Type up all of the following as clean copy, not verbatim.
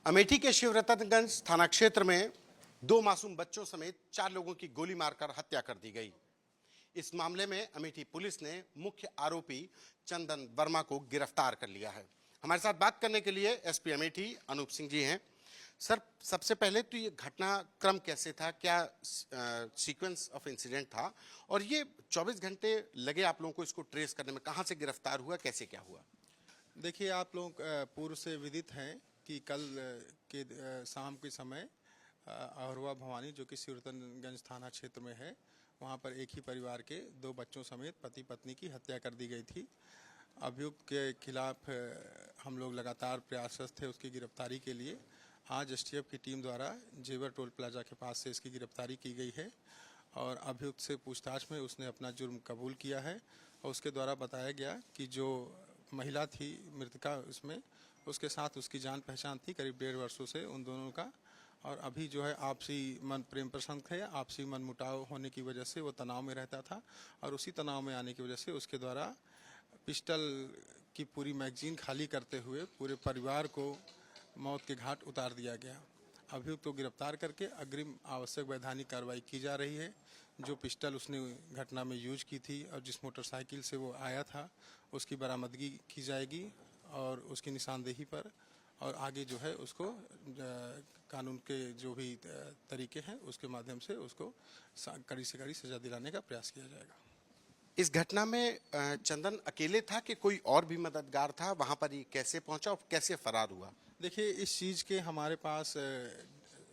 अमेठी के शिवरतनगंज थाना क्षेत्र में 2 मासूम बच्चों समेत 4 लोगों की गोली मारकर हत्या कर दी गई। इस मामले में अमेठी पुलिस ने मुख्य आरोपी चंदन वर्मा को गिरफ्तार कर लिया है। हमारे साथ बात करने के लिए एसपी अमेठी अनूप सिंह जी हैं। सर, सबसे पहले तो ये घटनाक्रम कैसे था, क्या सीक्वेंस ऑफ इंसिडेंट था, और ये 24 घंटे लगे आप लोगों को इसको ट्रेस करने में, कहां से गिरफ्तार हुआ, कैसे क्या हुआ? देखिए, आप लोग पूर्व से विदित हैं कि कल के शाम के समय अहरवा भवानी जो कि शिवरतनगंज थाना क्षेत्र में है, वहां पर एक ही परिवार के 2 बच्चों समेत पति पत्नी की हत्या कर दी गई थी। अभियुक्त के खिलाफ हम लोग लगातार प्रयासरत थे उसकी गिरफ्तारी के लिए। आज एसटीएफ की टीम द्वारा जेवर टोल प्लाजा के पास से इसकी गिरफ्तारी की गई है और अभियुक्त से पूछताछ में उसने अपना जुर्म कबूल किया है और उसके द्वारा बताया गया कि जो महिला थी मृतका, उसमें उसके साथ उसकी जान पहचान थी करीब 1.5 वर्षों से उन दोनों का, और अभी जो है आपसी मन प्रेम प्रसंग थे, आपसी मन मुटाव होने की वजह से वो तनाव में रहता था और उसी तनाव में आने की वजह से उसके द्वारा पिस्टल की पूरी मैगजीन खाली करते हुए पूरे परिवार को मौत के घाट उतार दिया गया। अभियुक्त को गिरफ्तार करके अग्रिम आवश्यक वैधानिक कार्रवाई की जा रही है। जो पिस्टल उसने घटना में यूज की थी और जिस मोटरसाइकिल से वो आया था उसकी बरामदगी की जाएगी और उसकी निशानदेही पर, और आगे जो है उसको कानून के जो भी तरीके हैं उसके माध्यम से उसको कड़ी से कड़ी सजा दिलाने का प्रयास किया जाएगा। इस घटना में चंदन अकेले था कि कोई और भी मददगार था? वहां पर ये कैसे पहुंचा और कैसे फरार हुआ? देखिए, इस चीज़ के हमारे पास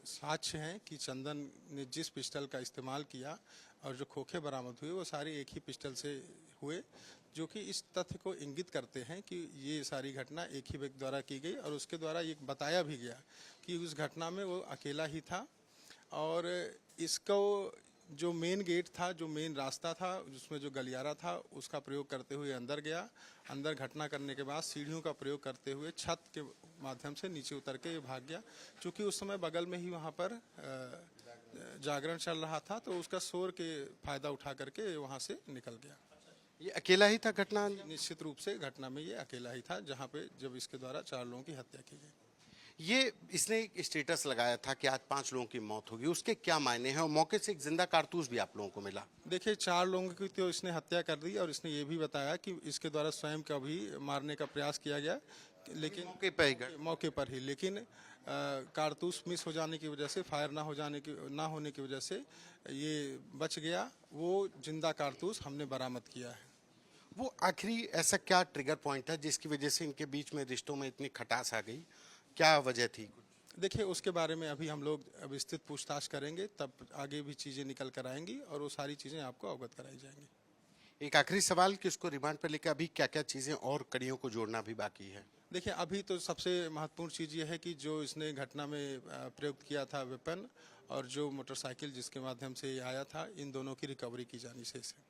साक्ष्य हैं कि चंदन ने जिस पिस्टल का इस्तेमाल किया और जो खोखे बरामद हुए वो सारे एक ही पिस्टल से हुए, जो कि इस तथ्य को इंगित करते हैं कि ये सारी घटना एक ही व्यक्ति द्वारा की गई और उसके द्वारा ये बताया भी गया कि उस घटना में वो अकेला ही था और इसको जो मेन गेट था, जो मेन रास्ता था, जिसमें जो गलियारा था, उसका प्रयोग करते हुए अंदर गया। अंदर घटना करने के बाद सीढ़ियों का प्रयोग करते हुए छत के माध्यम से नीचे उतर के भाग गया। क्योंकि उस समय बगल में ही वहाँ पर जागरण चल रहा था, तो उसका शोर के फायदा उठा करके वहाँ से निकल गया। ये अकेला ही था घटना? निश्चित रूप से घटना में ये अकेला ही था, जहाँ पे जब इसके द्वारा 4 लोगों की हत्या की गई। ये इसने एक स्टेटस लगाया था कि आज 5 लोगों की मौत होगी, उसके क्या मायने हैं? और मौके से एक जिंदा कारतूस भी आप लोगों को मिला। देखिए, 4 लोगों की तो इसने हत्या कर दी और इसने ये भी बताया कि इसके द्वारा स्वयं का भी मारने का प्रयास किया गया, लेकिन मौके पर ही लेकिन कारतूस मिस हो जाने की वजह से, फायर ना होने की वजह से ये बच गया। वो जिंदा कारतूस हमने बरामद किया है। वो आखिरी ऐसा क्या ट्रिगर पॉइंट था जिसकी वजह से इनके बीच में रिश्तों में इतनी खटास आ गई? क्या वजह थी? देखिए, उसके बारे में अभी हम लोग विस्तृत पूछताछ करेंगे, तब आगे भी चीज़ें निकल कर आएंगी और वो सारी चीज़ें आपको अवगत कराई जाएंगी। एक आखिरी सवाल कि उसको रिमांड पर लेकर अभी क्या क्या चीज़ें और कड़ियों को जोड़ना भी बाकी है? देखिए, अभी तो सबसे महत्वपूर्ण चीज़ ये है कि जो इसने घटना में प्रयुक्त किया था वेपन और जो मोटरसाइकिल जिसके माध्यम से आया था, इन दोनों की रिकवरी की जानी शेष है।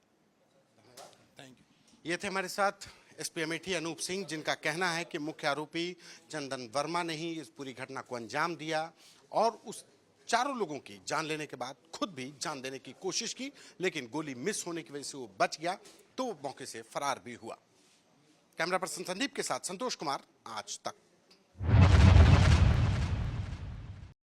Thank you. ये थे हमारे साथ एसपी अमेठी अनूप सिंह, जिनका कहना है कि मुख्य आरोपी चंदन वर्मा ने ही इस पूरी घटना को अंजाम दिया और उस 4 लोगों की जान लेने के बाद खुद भी जान देने की कोशिश की, लेकिन गोली मिस होने की वजह से वो बच गया, तो वो मौके से फरार भी हुआ। कैमरा पर्सन संदीप के साथ संतोष कुमार, आज तक।